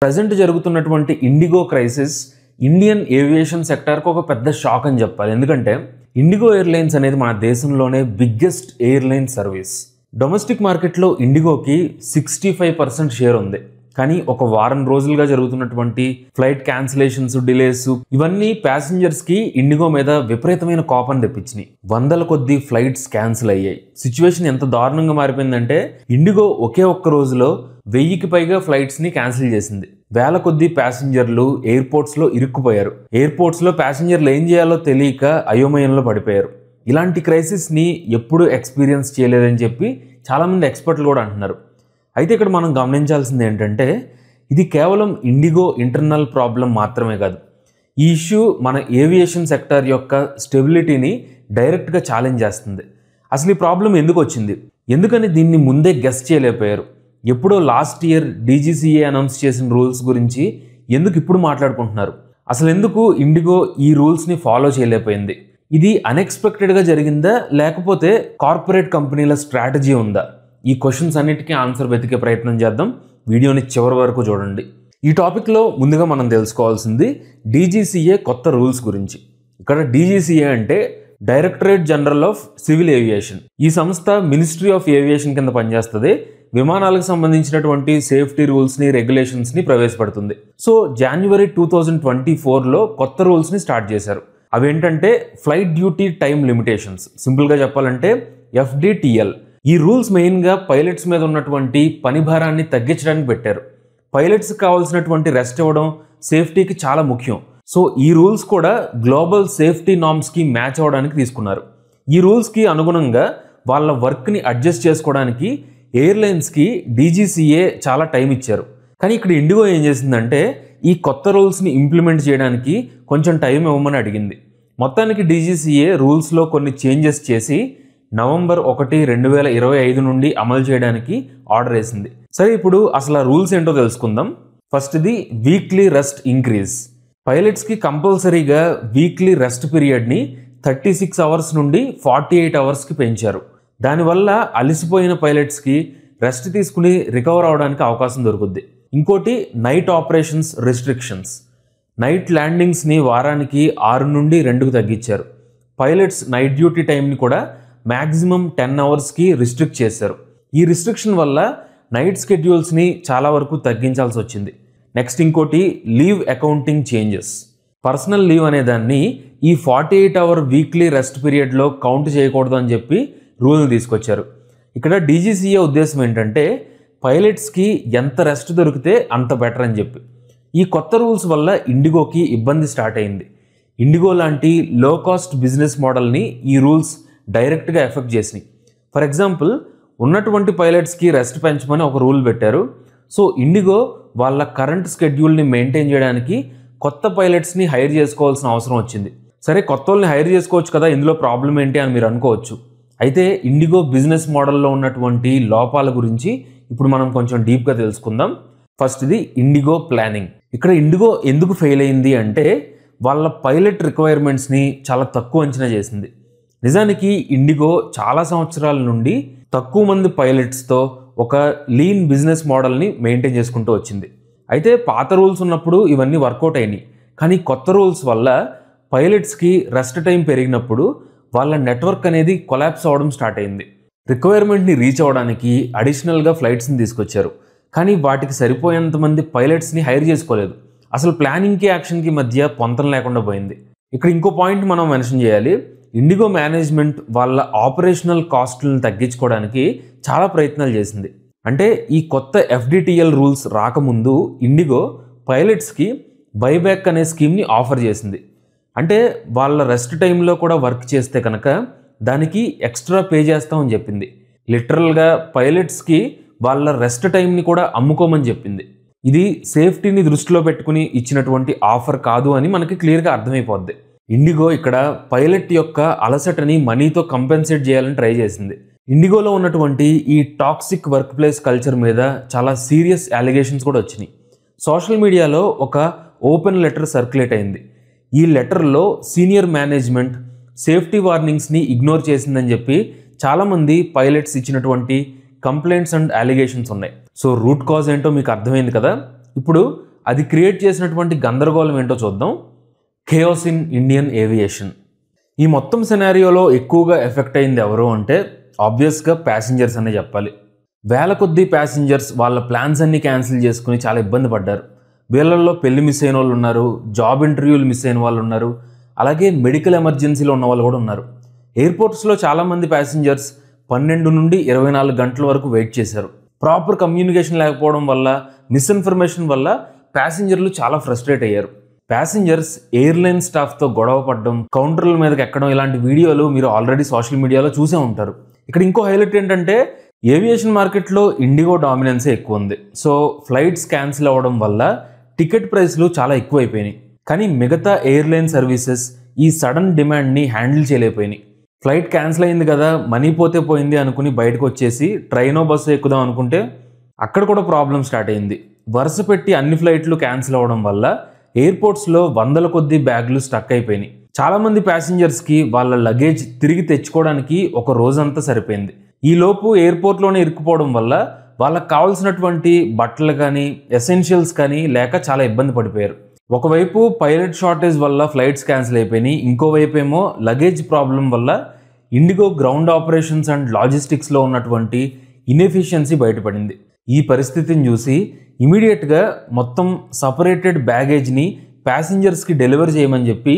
Present జరుగుతున్నటువంటి IndiGo crisis Indian aviation సెక్టార్కి ఒక పెద్ద షాక్ అని చెప్పాలి. ఎందుకంటే ఇండిగో ఎయిర్లైన్స్ అనేది మన దేశంలోనే బిగ్గెస్ట్ ఎయిర్లైన్ సర్వీస్. డొమెస్టిక్ మార్కెట్లో ఇండిగోకి 65% షేర్ ఉంది. కానీ ఒక వారం రోజులుగా జరుగుతున్నటువంటి ఫ్లైట్ క్యాన్సిలేషన్స్, డిలేస్ ఇవన్నీ ప్యాసింజర్స్కి ఇండిగో మీద విపరీతమైన కోపం తెప్పించినాయి. వందల కొద్ది ఫ్లైట్స్ క్యాన్సిల్ అయ్యాయి. సిచ్యువేషన్ ఎంత దారుణంగా మారిపోయిందంటే ఇండిగో ఒకే ఒక్క రోజులో 1000కి పైగా ఫ్లైట్స్ని క్యాన్సిల్ చేసింది. వేల కొద్ది ప్యాసింజర్లు ఎయిర్పోర్ట్స్లో ఇరుక్కుపోయారు. ఎయిర్పోర్ట్స్లో ప్యాసింజర్లు ఏం చేయాలో తెలియక అయోమయంలో పడిపోయారు. ఇలాంటి క్రైసిస్ని ఎప్పుడూ ఎక్స్పీరియన్స్ చేయలేదని చెప్పి చాలామంది ఎక్స్పర్ట్లు కూడా అంటున్నారు. అయితే ఇక్కడ మనం గమనించాల్సింది ఏంటంటే ఇది కేవలం ఇండిగో ఇంటర్నల్ ప్రాబ్లం మాత్రమే కాదు. ఈ ఇష్యూ మన ఏవియేషన్ సెక్టార్ యొక్క స్టెబిలిటీని డైరెక్ట్గా ఛాలెంజ్ చేస్తుంది. అసలు ఈ ప్రాబ్లం ఎందుకు వచ్చింది, ఎందుకని దీన్ని ముందే గెస్ చేయలేకపోయారు? ఎప్పుడో లాస్ట్ ఇయర్ DGCA అనౌన్స్ చేసిన రూల్స్ గురించి ఎందుకు ఇప్పుడు మాట్లాడుకుంటున్నారు? అసలు ఎందుకు ఇండిగో ఈ రూల్స్ని ఫాలో చేయలేకపోయింది? ఇది అన్ఎక్స్పెక్టెడ్గా జరిగిందా లేకపోతే కార్పొరేట్ కంపెనీల స్ట్రాటజీ ఉందా? ఈ క్వశ్చన్స్ అన్నిటికీ ఆన్సర్ వెతికే ప్రయత్నం చేద్దాం. వీడియోని చివరి వరకు చూడండి. ఈ టాపిక్లో ముందుగా మనం తెలుసుకోవాల్సింది DGCA కొత్త రూల్స్ గురించి. ఇక్కడ DGCA అంటే directorate general of civil aviation. ఈ సంస్థ మినిస్ట్రీ ఆఫ్ ఏవియేషన్ కింద పనిచేస్తుంది. విమానాలకు సంబంధించినటువంటి సేఫ్టీ రూల్స్ని, రెగ్యులేషన్స్ని ప్రవేశపెడుతుంది. సో జనవరి 2024లో కొత్త రూల్స్ని స్టార్ట్ చేశారు. అవేంటంటే ఫ్లైట్ డ్యూటీ టైం లిమిటేషన్స్, సింపుల్గా చెప్పాలంటే FDTL. ఈ రూల్స్ మెయిన్గా పైలట్స్ మీద ఉన్నటువంటి పని భారాన్ని తగ్గించడానికి పెట్టారు. పైలట్స్కి కావాల్సినటువంటి రెస్ట్ ఇవ్వడం సేఫ్టీకి చాలా ముఖ్యం. సో ఈ రూల్స్ కూడా గ్లోబల్ సేఫ్టీ నార్మ్స్కి మ్యాచ్ అవ్వడానికి తీసుకున్నారు. ఈ రూల్స్కి అనుగుణంగా వాళ్ళ వర్క్ని అడ్జస్ట్ చేసుకోవడానికి ఎయిర్లైన్స్కి DGCA చాలా టైం ఇచ్చారు. కానీ ఇక్కడ ఇండిగో ఏం చేసిందంటే ఈ కొత్త రూల్స్ని ఇంప్లిమెంట్ చేయడానికి కొంచెం టైం ఇవ్వమని అడిగింది. మొత్తానికి DGCA రూల్స్లో కొన్ని చేంజెస్ చేసి నవంబర్ 1, 2025 నుండి అమలు చేయడానికి ఆర్డర్ వేసింది. సరే, ఇప్పుడు అసలు ఆ రూల్స్ ఏంటో తెలుసుకుందాం. ఫస్ట్ది వీక్లీ రెస్ట్ ఇంక్రీజ్. పైలట్స్కి కంపల్సరీగా వీక్లీ రెస్ట్ పీరియడ్ని 36 అవర్స్ నుండి 48 అవర్స్కి పెంచారు. దానివల్ల అలసిపోయిన పైలట్స్కి రెస్ట్ తీసుకుని రికవర్ అవడానికి అవకాశం దొరుకుద్ది. ఇంకోటి నైట్ ఆపరేషన్స్ రెస్ట్రిక్షన్స్. నైట్ ల్యాండింగ్స్ని వారానికి 6 నుండి 2కు తగ్గించారు. పైలట్స్ నైట్ డ్యూటీ టైంని కూడా మ్యాక్సిమం 10 అవర్స్కి రిస్ట్రిక్ట్ చేశారు. ఈ రిస్ట్రిక్షన్ వల్ల నైట్ స్కెడ్యూల్స్ని చాలా వరకు తగ్గించాల్సి వచ్చింది. నెక్స్ట్ ఇంకోటి leave accounting changes. Personal leave అనే దాన్ని ఈ 48 అవర్ వీక్లీ రెస్ట్ పీరియడ్లో కౌంట్ చేయకూడదు అని చెప్పి రూల్ని తీసుకొచ్చారు. ఇక్కడ DGCA ఉద్దేశం ఏంటంటే పైలట్స్కి ఎంత రెస్ట్ దొరికితే అంత బెటర్ అని చెప్పి. ఈ కొత్త రూల్స్ వల్ల ఇండిగోకి ఇబ్బంది స్టార్ట్ అయింది. ఇండిగో లాంటి లో కాస్ట్ బిజినెస్ మోడల్ని ఈ రూల్స్ డైరెక్ట్గా ఎఫెక్ట్ చేసినాయి. ఫర్ ఎగ్జాంపుల్, ఉన్నటువంటి పైలట్స్కి రెస్ట్ పెంచమని ఒక రూల్ పెట్టారు. సో ఇండిగో వాళ్ళ కరెంట్ స్కెడ్యూల్ని మెయింటైన్ చేయడానికి కొత్త పైలట్స్ని హైర్ చేసుకోవాల్సిన అవసరం వచ్చింది. సరే, కొత్త వాళ్ళని హైర్ చేసుకోవచ్చు కదా, ఇందులో ప్రాబ్లం ఏంటి అని మీరు అనుకోవచ్చు. అయితే ఇండిగో బిజినెస్ మోడల్లో ఉన్నటువంటి లోపాల గురించి ఇప్పుడు మనం కొంచెం డీప్గా తెలుసుకుందాం. ఫస్ట్ది ఇండిగో ప్లానింగ్. ఇక్కడ ఇండిగో ఎందుకు ఫెయిల్ అయింది అంటే వాళ్ళ పైలట్ రిక్వైర్మెంట్స్ని చాలా తక్కువ అంచనా చేసింది. నిజానికి ఇండిగో చాలా సంవత్సరాల నుండి తక్కువ మంది పైలట్స్తో ఒక లీన్ బిజినెస్ మోడల్ని మెయింటైన్ చేసుకుంటూ వచ్చింది. అయితే పాత రూల్స్ ఉన్నప్పుడు ఇవన్నీ వర్కౌట్ అయినాయి. కానీ కొత్త రూల్స్ వల్ల పైలట్స్కి రెస్ట్ టైం పెరిగినప్పుడు వాళ్ళ నెట్వర్క్ అనేది కొలాప్స్ అవ్వడం స్టార్ట్ అయింది. రిక్వైర్మెంట్ని రీచ్ అవ్వడానికి అడిషనల్గా ఫ్లైట్స్ని తీసుకొచ్చారు. కానీ వాటికి సరిపోయేంత మంది పైలట్స్ని హైర్ చేసుకోలేదు. అసలు ప్లానింగ్కి యాక్షన్కి మధ్య పొంతం లేకుండా పోయింది. ఇక్కడ ఇంకో పాయింట్ మనం మెన్షన్ చేయాలి. ఇండిగో మేనేజ్మెంట్ వాళ్ళ ఆపరేషనల్ కాస్ట్లను తగ్గించుకోవడానికి చాలా ప్రయత్నాలు చేసింది. అంటే ఈ కొత్త FDTL రూల్స్ రాకముందు ఇండిగో పైలట్స్కి బైబ్యాక్ అనే స్కీమ్ని ఆఫర్ చేసింది. అంటే వాళ్ళ రెస్ట్ టైంలో కూడా వర్క్ చేస్తే కనుక దానికి ఎక్స్ట్రా పే చేస్తామని చెప్పింది. లిటరల్గా పైలట్స్కి వాళ్ళ రెస్ట్ టైంని కూడా అమ్ముకోమని చెప్పింది. ఇది సేఫ్టీని దృష్టిలో పెట్టుకుని ఇచ్చినటువంటి ఆఫర్ కాదు అని మనకి క్లియర్గా అర్థమైపోద్ది. ఇండిగో ఇక్కడ పైలట్ యొక్క అలసటని మనీతో కంపెన్సేట్ చేయాలని ట్రై చేసింది. ఇండిగోలో ఉన్నటువంటి ఈ టాక్సిక్ వర్క్ ప్లేస్ కల్చర్ మీద చాలా సీరియస్ అలిగేషన్స్ కూడా వచ్చినాయి. సోషల్ మీడియాలో ఒక ఓపెన్ లెటర్ సర్క్యులేట్ అయింది. ఈ లెటర్లో సీనియర్ మేనేజ్మెంట్ సేఫ్టీ వార్నింగ్స్ని ఇగ్నోర్ చేసిందని చెప్పి చాలామంది పైలట్స్ ఇచ్చినటువంటి కంప్లైంట్స్ అండ్ అలిగేషన్స్ ఉన్నాయి. సో రూట్ కాజ్ ఏంటో మీకు అర్థమైంది కదా. ఇప్పుడు అది క్రియేట్ చేసినటువంటి గందరగోళం ఏంటో చూద్దాం. ఖేయాస్ ఇన్ ఇండియన్ ఏవియేషన్. ఈ మొత్తం సినారియోలో ఎక్కువగా ఎఫెక్ట్ అయింది ఎవరు అంటే ఆబ్వియస్గా ప్యాసింజర్స్ అనే చెప్పాలి. వేల కొద్దీ ప్యాసింజర్స్ వాళ్ళ ప్లాన్స్ అన్ని క్యాన్సిల్ చేసుకుని చాలా ఇబ్బంది పడ్డారు. వీళ్ళల్లో పెళ్లి మిస్ అయిన వాళ్ళు ఉన్నారు, జాబ్ ఇంటర్వ్యూలు మిస్ అయిన వాళ్ళు ఉన్నారు, అలాగే మెడికల్ ఎమర్జెన్సీలో ఉన్న వాళ్ళు కూడా ఉన్నారు. ఎయిర్పోర్ట్స్లో చాలామంది ప్యాసింజర్స్ 12 నుండి 24 గంటల వరకు వెయిట్ చేశారు. ప్రాపర్ కమ్యూనికేషన్ లేకపోవడం వల్ల, మిస్ఇన్ఫర్మేషన్ వల్ల ప్యాసింజర్లు చాలా ఫ్రస్ట్రేట్ అయ్యారు. ప్యాసింజర్స్ ఎయిర్లైన్ స్టాఫ్తో గొడవ పడడం, కౌంటర్ల మీదకి ఎక్కడం ఇలాంటి వీడియోలు మీరు ఆల్రెడీ సోషల్ మీడియాలో చూసే ఉంటారు. ఇక్కడ ఇంకో హైలైట్ ఏంటంటే ఏవియేషన్ మార్కెట్లో ఇండిగో డామినెన్సే ఎక్కువ ఉంది. సో ఫ్లైట్స్ క్యాన్సిల్ అవ్వడం వల్ల టికెట్ ప్రైస్లు చాలా ఎక్కువైపోయినాయి. కానీ మిగతా ఎయిర్లైన్ సర్వీసెస్ ఈ సడన్ డిమాండ్ని హ్యాండిల్ చేయలేకపోయినాయి. ఫ్లైట్ క్యాన్సిల్ అయింది కదా, మనీ పోతే పోయింది అనుకుని బయటకు వచ్చేసి ట్రైనో బస్సు ఎక్కుదాం అనుకుంటే అక్కడ కూడా ప్రాబ్లం స్టార్ట్ అయింది. వరుస పెట్టి అన్ని ఫ్లైట్లు క్యాన్సిల్ అవ్వడం వల్ల ఎయిర్పోర్ట్స్లో వందల కొద్దీ బ్యాగులు స్టక్ అయిపోయినాయి. చాలామంది ప్యాసింజర్స్కి వాళ్ళ లగేజ్ తిరిగి తెచ్చుకోవడానికి ఒక రోజంతా సరిపోయింది. ఈలోపు ఎయిర్పోర్ట్లోనే ఇరుక్కుపోవడం వల్ల వాళ్ళకి కావాల్సినటువంటి బట్టలు కానీ ఎసెన్షియల్స్ కానీ లేక చాలా ఇబ్బంది పడిపోయారు. ఒకవైపు పైలట్ షార్టేజ్ వల్ల ఫ్లైట్స్ క్యాన్సిల్ అయిపోయినాయి, ఇంకోవైపు ఏమో లగేజ్ ప్రాబ్లం వల్ల ఇండిగో గ్రౌండ్ ఆపరేషన్స్ అండ్ లాజిస్టిక్స్లో ఉన్నటువంటి ఇన్ఎఫిషియన్సీ బయటపడింది. ఈ పరిస్థితిని చూసి ఇమీడియట్గా మొత్తం సపరేటెడ్ బ్యాగేజ్ని ప్యాసింజర్స్కి డెలివర్ చేయమని చెప్పి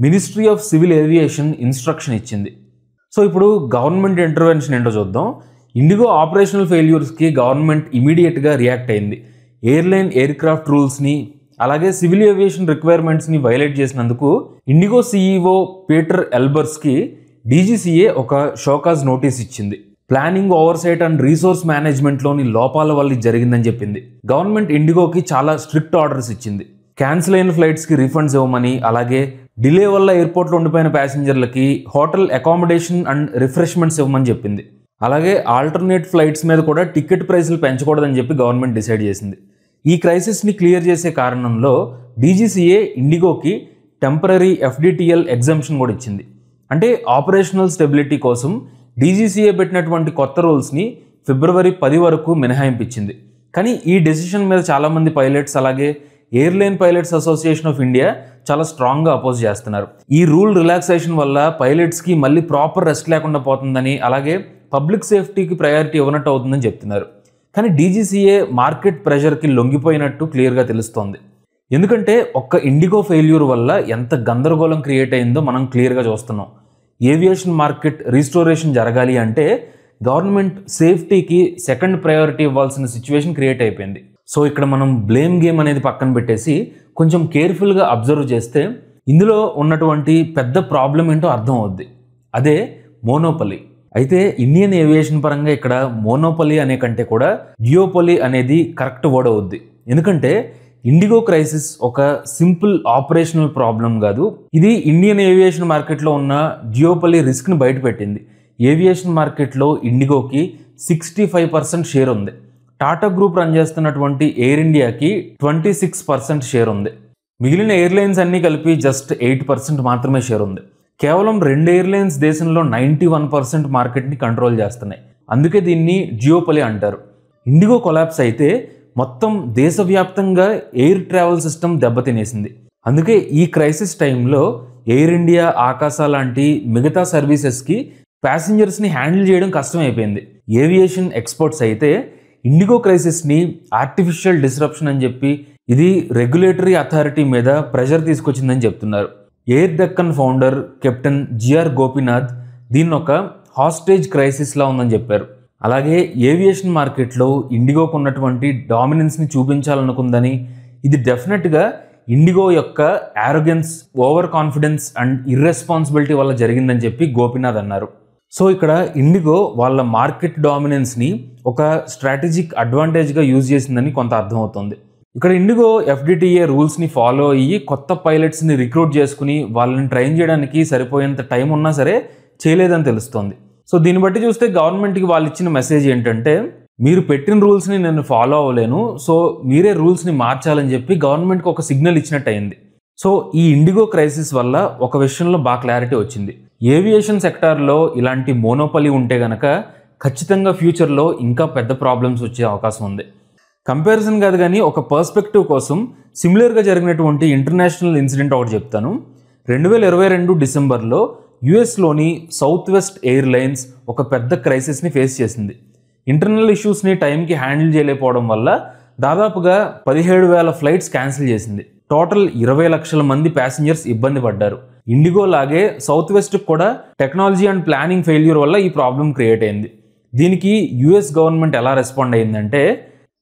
ministry of civil aviation instruction ఇచ్చింది. సో ఇప్పుడు గవర్నమెంట్ ఇంటర్వెన్షన్ ఏంటో చూద్దాం. ఇండిగో ఆపరేషనల్ ఫెయిల్యూర్స్కి గవర్నమెంట్ ఇమీడియట్గా రియాక్ట్ అయింది. ఎయిర్లైన్ ఎయిర్క్రాఫ్ట్ రూల్స్ని అలాగే సివిల్ ఏవియేషన్ రిక్వైర్మెంట్స్ని వైలేట్ చేసినందుకు ఇండిగో సీఈఓ పీటర్ ఎల్బర్స్కి డీజీసీఏ ఒక షోకాజ్ నోటీస్ ఇచ్చింది. ప్లానింగ్, ఓవర్సైట్ అండ్ రీసోర్స్ మేనేజ్మెంట్లోని లోపాల వల్ల జరిగిందని చెప్పింది. గవర్నమెంట్ ఇండిగోకి చాలా స్ట్రిక్ట్ ఆర్డర్స్ ఇచ్చింది. క్యాన్సిల్ అయిన ఫ్లైట్స్కి రీఫండ్స్ ఇవ్వమని, అలాగే డిలే వల్ల ఎయిర్పోర్ట్లో ఉండిపోయిన ప్యాసింజర్లకి హోటల్ అకామిడేషన్ అండ్ రిఫ్రెష్మెంట్స్ ఇవ్వమని చెప్పింది. అలాగే ఆల్టర్నేట్ ఫ్లైట్స్ మీద కూడా టికెట్ ప్రైస్లు పెంచకూడదని చెప్పి గవర్నమెంట్ డిసైడ్ చేసింది. ఈ క్రైసిస్ని క్లియర్ చేసే కారణంలో డీజీసీఏ ఇండిగోకి టెంపరరీ ఎఫ్డిటిఎల్ ఎగ్జంప్షన్ కూడా ఇచ్చింది. అంటే ఆపరేషనల్ స్టెబిలిటీ కోసం డీజీసీఏ పెట్టినటువంటి కొత్త రూల్స్ని ఫిబ్రవరి 10 వరకు మినహాయింపించింది. కానీ ఈ డెసిషన్ మీద చాలామంది పైలట్స్ అలాగే airline pilots association of India చాలా స్ట్రాంగ్గా అపోజ్ చేస్తున్నారు. ఈ రూల్ రిలాక్సేషన్ వల్ల పైలట్స్కి మళ్ళీ ప్రాపర్ రెస్ట్ లేకుండా పోతుందని, అలాగే పబ్లిక్ సేఫ్టీకి ప్రయారిటీ ఇవ్వనట్టు అవుతుందని చెప్తున్నారు. కానీ డీజీసీఏ మార్కెట్ ప్రెషర్కి లొంగిపోయినట్టు క్లియర్గా తెలుస్తోంది. ఎందుకంటే ఒక్క ఇండిగో ఫెయిల్యూర్ వల్ల ఎంత గందరగోళం క్రియేట్ అయిందో మనం క్లియర్గా చూస్తున్నాం. ఏవియేషన్ మార్కెట్ రీస్టోరేషన్ జరగాలి అంటే గవర్నమెంట్ సేఫ్టీకి సెకండ్ ప్రయారిటీ ఇవ్వాల్సిన సిచ్యువేషన్ క్రియేట్ అయిపోయింది. సో ఇక్కడ మనం బ్లేమ్ గేమ్ అనేది పక్కన పెట్టేసి కొంచెం కేర్ఫుల్గా అబ్జర్వ్ చేస్తే ఇందులో ఉన్నటువంటి పెద్ద ప్రాబ్లం ఏంటో అర్థం అవుద్ది. అదే మోనోపలి. అయితే ఇండియన్ ఏవియేషన్ పరంగా ఇక్కడ మోనోపలి అనే కంటే కూడా జియోపలి అనేది కరెక్ట్ వర్డ్ అవుద్ది. ఎందుకంటే ఇండిగో క్రైసిస్ ఒక సింపుల్ ఆపరేషనల్ ప్రాబ్లం కాదు. ఇది ఇండియన్ ఏవియేషన్ మార్కెట్లో ఉన్న జియోపలి రిస్క్ని బయటపెట్టింది. ఏవియేషన్ మార్కెట్లో ఇండిగోకి 65% షేర్ ఉంది. టాటా గ్రూప్ రన్ చేస్తున్నటువంటి ఎయిర్ ఇండియాకి 26% షేర్ ఉంది. మిగిలిన ఎయిర్లైన్స్ అన్నీ కలిపి జస్ట్ 8% మాత్రమే షేర్ ఉంది. కేవలం 2 ఎయిర్లైన్స్ దేశంలో 91% మార్కెట్ని కంట్రోల్ చేస్తున్నాయి. అందుకే దీన్ని జియోపలి అంటారు. ఇండిగో కొలాప్స్ అయితే మొత్తం దేశవ్యాప్తంగా ఎయిర్ ట్రావెల్ సిస్టమ్ దెబ్బతినేసింది. అందుకే ఈ క్రైసిస్ టైంలో ఎయిర్ ఇండియా, ఆకాశా లాంటి మిగతా సర్వీసెస్కి ప్యాసింజర్స్ని హ్యాండిల్ చేయడం కష్టమైపోయింది. ఏవియేషన్ ఎక్స్పర్ట్స్ అయితే ఇండిగో క్రైసిస్ని ఆర్టిఫిషియల్ డిస్రప్షన్ అని చెప్పి ఇది రెగ్యులేటరీ అథారిటీ మీద ప్రెషర్ తీసుకొచ్చిందని చెప్తున్నారు. Air Deccan founder captain GR Gopinath దీన్ని ఒక హాస్టేజ్ క్రైసిస్లా ఉందని చెప్పారు. అలాగే ఏవియేషన్ మార్కెట్లో ఇండిగోకు ఉన్నటువంటి డామినెన్స్ని చూపించాలనుకుందని, ఇది డెఫినెట్గా ఇండిగో యొక్క arrogance, over confidence and irresponsibility వల్ల జరిగిందని చెప్పి గోపీనాథ్ అన్నారు. సో ఇక్కడ ఇండిగో వాళ్ళ మార్కెట్ డామినెన్స్ని ఒక స్ట్రాటజిక్ అడ్వాంటేజ్గా యూజ్ చేసిందని కొంత అర్థమవుతుంది. ఇక్కడ ఇండిగో ఎఫ్డిటిఏ రూల్స్ని ఫాలో అయ్యి కొత్త పైలట్స్ని రిక్రూట్ చేసుకుని వాళ్ళని ట్రైన్ చేయడానికి సరిపోయేంత టైం ఉన్నా సరే చేయలేదని తెలుస్తోంది. సో దీన్ని బట్టి చూస్తే గవర్నమెంట్కి వాళ్ళు ఇచ్చిన మెసేజ్ ఏంటంటే, మీరు పెట్టిన రూల్స్ని నేను ఫాలో అవ్వలేను, సో మీరే రూల్స్ని మార్చాలని చెప్పి గవర్నమెంట్కి ఒక సిగ్నల్ ఇచ్చినట్టు అయింది. సో ఈ ఇండిగో క్రైసిస్ వల్ల ఒక విషయంలో బాగా క్లారిటీ వచ్చింది. ఏవియేషన్ సెక్టార్లో ఇలాంటి మోనోపలి ఉంటే గనక ఖచ్చితంగా ఫ్యూచర్లో ఇంకా పెద్ద ప్రాబ్లమ్స్ వచ్చే అవకాశం ఉంది. కంపారిజన్ కాదు కానీ ఒక పర్స్పెక్టివ్ కోసం సిమిలర్గా జరిగినటువంటి ఇంటర్నేషనల్ ఇన్సిడెంట్ ఒకటి చెప్తాను. 2022 డిసెంబర్లో యుఎస్లోని సౌత్ వెస్ట్ ఎయిర్లైన్స్ ఒక పెద్ద క్రైసిస్ని ఫేస్ చేసింది. ఇంటర్నల్ ఇష్యూస్ని టైంకి హ్యాండిల్ చేయలేకపోవడం వల్ల దాదాపుగా 17,000 ఫ్లైట్స్ క్యాన్సిల్ చేసింది. టోటల్ 20 లక్షల మంది ప్యాసింజర్స్ ఇబ్బంది పడ్డారు. ఇండిగో లాగే సౌత్ వెస్ట్కి కూడా టెక్నాలజీ అండ్ ప్లానింగ్ ఫెయిల్యూర్ వల్ల ఈ ప్రాబ్లం క్రియేట్ అయింది. దీనికి యుఎస్ గవర్నమెంట్ ఎలా రెస్పాండ్ అయిందంటే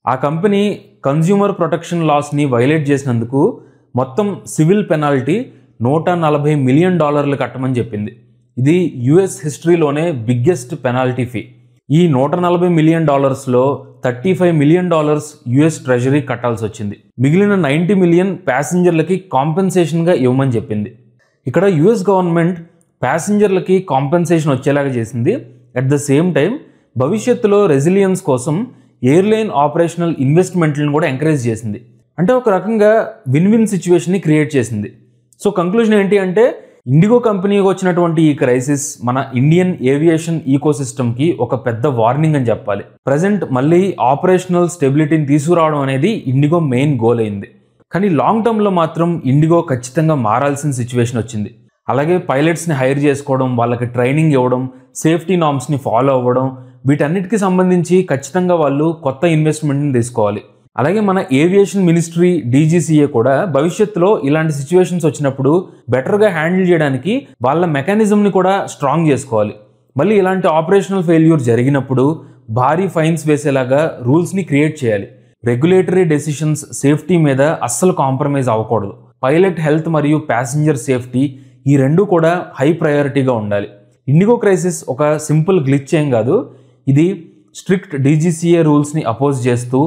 ఆ కంపెనీ కన్జ్యూమర్ ప్రొటెక్షన్ లాస్ని వైలేట్ చేసినందుకు మొత్తం సివిల్ పెనాల్టీ $140 మిలియన్ కట్టమని చెప్పింది. ఇది యుఎస్ హిస్టరీలోనే బిగ్గెస్ట్ పెనాల్టీ ఫీ. ఈ $140 మిలియన్ $35 మిలియన్ యుఎస్ ట్రెజరీ కట్టాల్సి వచ్చింది. మిగిలిన 90 మిలియన్ ప్యాసింజర్లకి కాంపెన్సేషన్గా ఇవ్వమని చెప్పింది. ఇక్కడ యుఎస్ గవర్నమెంట్ ప్యాసింజర్లకి కాంపెన్సేషన్ వచ్చేలాగా చేసింది. అట్ ద సేమ్ టైం భవిష్యత్తులో రెసిలియన్స్ కోసం ఎయిర్లైన్ ఆపరేషనల్ ఇన్వెస్ట్మెంట్లను కూడా ఎంకరేజ్ చేసింది. అంటే ఒక రకంగా విన్ విన్ సిచ్యువేషన్ని క్రియేట్ చేసింది. సో కంక్లూజన్ ఏంటి అంటే ఇండిగో కంపెనీకి వచ్చినటువంటి ఈ క్రైసిస్ మన ఇండియన్ ఏవియేషన్ ఈకోసిస్టమ్కి ఒక పెద్ద వార్నింగ్ అని చెప్పాలి. ప్రజెంట్ మళ్ళీ ఆపరేషనల్ స్టెబిలిటీని తీసుకురావడం అనేది ఇండిగో మెయిన్ గోల్ అయింది. కానీ లాంగ్ టర్మ్లో మాత్రం ఇండిగో ఖచ్చితంగా మారాల్సిన సిచ్యువేషన్ వచ్చింది. అలాగే పైలట్స్ని హైర్ చేసుకోవడం, వాళ్ళకి ట్రైనింగ్ ఇవ్వడం, సేఫ్టీ నార్మ్స్ని ఫాలో అవ్వడం, వీటన్నిటికీ సంబంధించి ఖచ్చితంగా వాళ్ళు కొత్త ఇన్వెస్ట్మెంట్ని తీసుకోవాలి. అలాగే మన ఏవియేషన్ మినిస్ట్రీ డీజీసీఏ కూడా భవిష్యత్తులో ఇలాంటి సిచ్యువేషన్స్ వచ్చినప్పుడు బెటర్గా హ్యాండిల్ చేయడానికి వాళ్ళ మెకానిజంని కూడా స్ట్రాంగ్ చేసుకోవాలి. మళ్ళీ ఇలాంటి ఆపరేషనల్ ఫెయిల్యూర్ జరిగినప్పుడు భారీ ఫైన్స్ వేసేలాగా రూల్స్ని క్రియేట్ చేయాలి. రెగ్యులేటరీ డెసిషన్స్ సేఫ్టీ మీద అస్సలు కాంప్రమైజ్ అవ్వకూడదు. పైలట్ హెల్త్ మరియు ప్యాసింజర్ సేఫ్టీ ఈ రెండు కూడా హై ప్రయారిటీగా ఉండాలి. ఇండిగో క్రైసిస్ ఒక సింపుల్ గ్లిచ్ ఏం కాదు. ఇది స్ట్రిక్ట్ డీజీసీఏ రూల్స్ని అపోజ్ చేస్తూ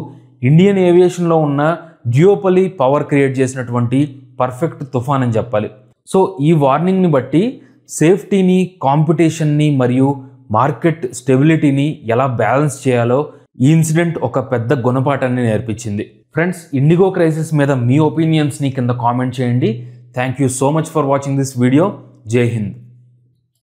ఇండియన్ ఏవియేషన్లో ఉన్న జియోపలి పవర్ క్రియేట్ చేసినటువంటి పర్ఫెక్ట్ తుఫాన్ అని చెప్పాలి. సో ఈ వార్నింగ్ని బట్టి సేఫ్టీని, కాంపిటీషన్ని మరియు మార్కెట్ స్టెబిలిటీని ఎలా బ్యాలెన్స్ చేయాలో ఈ ఇన్సిడెంట్ ఒక పెద్ద గుణపాఠాన్ని నేర్పించింది. ఫ్రెండ్స్, ఇండిగో క్రైసిస్ మీద మీ ఒపీనియన్స్ని కింద కామెంట్ చేయండి. Thank you so much for watching this video. జై హింద్.